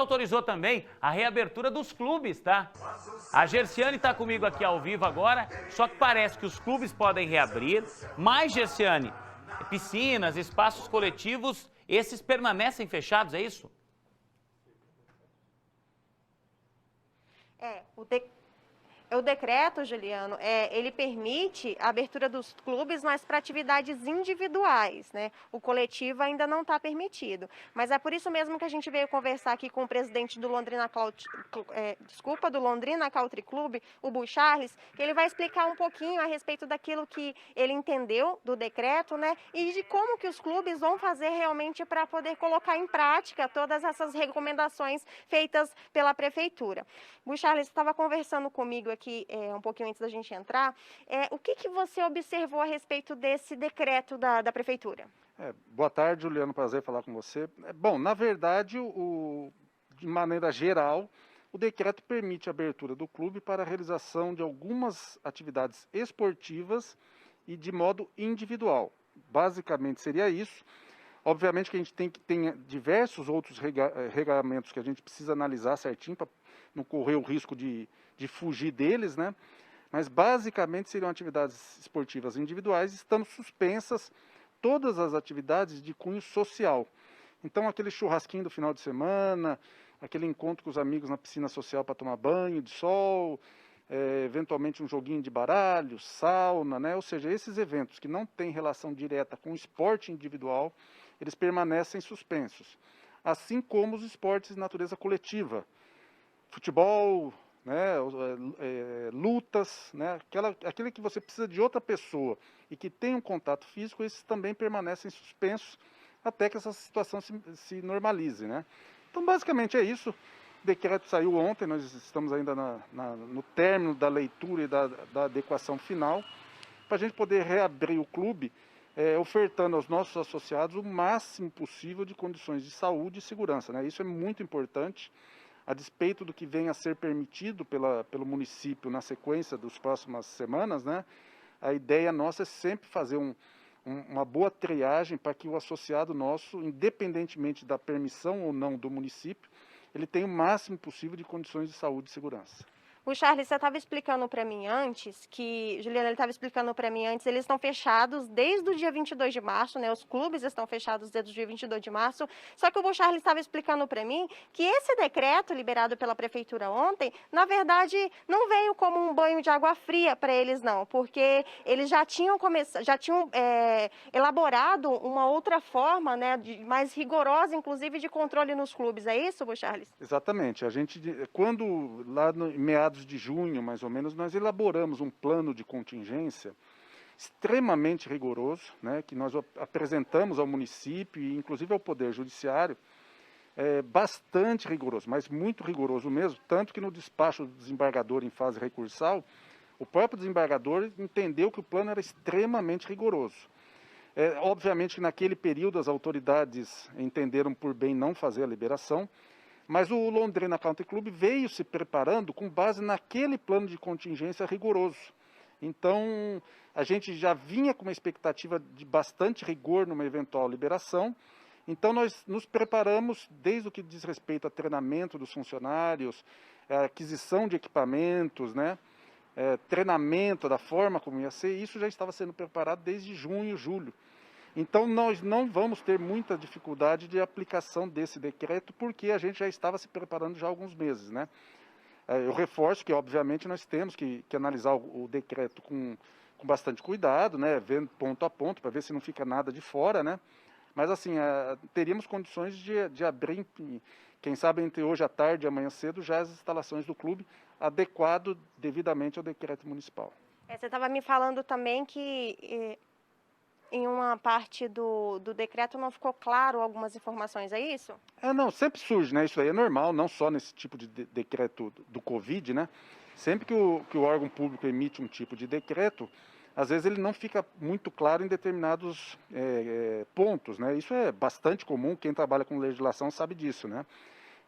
autorizou também a reabertura dos clubes, tá? A Gerciane está comigo aqui ao vivo agora, só que parece que os clubes podem reabrir, mas, Gerciane, piscinas, espaços coletivos, esses permanecem fechados, é isso? O decreto, Juliano, ele permite a abertura dos clubes, mas para atividades individuais, né? O coletivo ainda não está permitido. Mas é por isso mesmo que a gente veio conversar aqui com o presidente do Londrina Country Club, o Bu Charles, que ele vai explicar um pouquinho a respeito daquilo que ele entendeu do decreto, né? E de como que os clubes vão fazer realmente para poder colocar em prática todas essas recomendações feitas pela prefeitura. Bu Charles estava conversando comigo aqui um pouquinho antes da gente entrar, o que você observou a respeito desse decreto da prefeitura? Boa tarde, Juliano, prazer falar com você. Bom, na verdade, de maneira geral, o decreto permite a abertura do clube para a realização de algumas atividades esportivas e de modo individual. Basicamente seria isso. Obviamente que a gente tem diversos outros regulamentos que a gente precisa analisar certinho para não correr o risco de fugir deles, né? Mas basicamente seriam atividades esportivas individuais, estando suspensas todas as atividades de cunho social. Então aquele churrasquinho do final de semana, aquele encontro com os amigos na piscina social para tomar banho de sol, eventualmente um joguinho de baralho, sauna, né? Ou seja, esses eventos que não têm relação direta com o esporte individual, eles permanecem suspensos. Assim como os esportes de natureza coletiva, futebol, né, lutas, né, aquele que você precisa de outra pessoa e que tem um contato físico, esses também permanecem suspensos até que essa situação se normalize, né? Então, basicamente é isso. O decreto saiu ontem, nós estamos ainda no término da leitura e da adequação final, para a gente poder reabrir o clube, ofertando aos nossos associados o máximo possível de condições de saúde e segurança, né? Isso é muito importante. A despeito do que venha a ser permitido pelo município na sequência das próximas semanas, né, a ideia nossa é sempre fazer uma boa triagem para que o associado nosso, independentemente da permissão ou não do município, ele tenha o máximo possível de condições de saúde e segurança. O Charles, você estava explicando para mim antes, Juliana, ele estava explicando para mim antes, eles estão fechados desde o dia 22 de março, né? Os clubes estão fechados desde o dia 22 de março, só que o Charles estava explicando para mim que esse decreto liberado pela prefeitura ontem, na verdade, não veio como um banho de água fria para eles não, porque eles já tinham elaborado uma outra forma, né, mais rigorosa, inclusive, de controle nos clubes, é isso, Charles? Exatamente. A gente, quando lá no meados de junho, mais ou menos, nós elaboramos um plano de contingência extremamente rigoroso, né, que nós apresentamos ao município e inclusive ao Poder Judiciário, bastante rigoroso, mas muito rigoroso mesmo, tanto que no despacho do desembargador em fase recursal, o próprio desembargador entendeu que o plano era extremamente rigoroso. Obviamente que naquele período as autoridades entenderam por bem não fazer a liberação, mas o Londrina Country Club veio se preparando com base naquele plano de contingência rigoroso. Então, a gente já vinha com uma expectativa de bastante rigor numa eventual liberação. Então, nós nos preparamos desde o que diz respeito a treinamento dos funcionários, aquisição de equipamentos, né? Treinamento da forma como ia ser. Isso já estava sendo preparado desde junho, julho. Então, nós não vamos ter muita dificuldade de aplicação desse decreto, porque a gente já estava se preparando já há alguns meses, né? Eu reforço que, obviamente, nós temos que analisar o decreto com bastante cuidado, né? Vendo ponto a ponto, para ver se não fica nada de fora, né? Mas, assim, teríamos condições de abrir, quem sabe, entre hoje à tarde e amanhã cedo, já as instalações do clube, adequado devidamente ao decreto municipal. Você estava me falando também que em uma parte do decreto não ficou claro algumas informações, é isso? Não, sempre surge, né? Isso aí é normal, não só nesse tipo de decreto do Covid, né? Sempre que o órgão público emite um tipo de decreto, às vezes ele não fica muito claro em determinados pontos, né? Isso é bastante comum, quem trabalha com legislação sabe disso, né?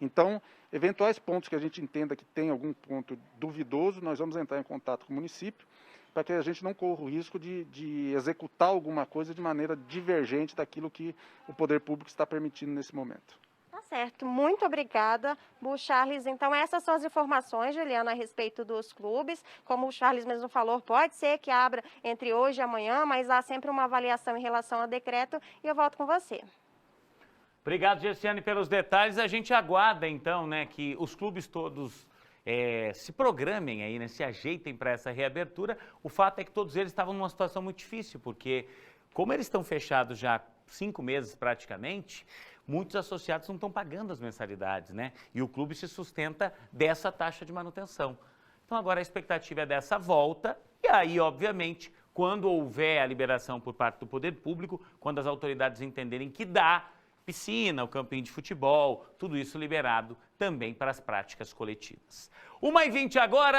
Então, eventuais pontos que a gente entenda que tem algum ponto duvidoso, nós vamos entrar em contato com o município, para que a gente não corra o risco de executar alguma coisa de maneira divergente daquilo que o poder público está permitindo nesse momento. Tá certo, muito obrigada, Bu Charles. Então, essas são as informações, Juliana, a respeito dos clubes. Como o Charles mesmo falou, pode ser que abra entre hoje e amanhã, mas há sempre uma avaliação em relação ao decreto e eu volto com você. Obrigado, Gersiane, pelos detalhes. A gente aguarda, então, né, que os clubes todos se programem aí, né, se ajeitem para essa reabertura. O fato é que todos eles estavam numa situação muito difícil, porque como eles estão fechados já há 5 meses praticamente, muitos associados não estão pagando as mensalidades, né? E o clube se sustenta dessa taxa de manutenção. Então agora a expectativa é dessa volta e aí, obviamente, quando houver a liberação por parte do poder público, quando as autoridades entenderem que dá, piscina, o campinho de futebol, tudo isso liberado também para as práticas coletivas. 1h20 agora.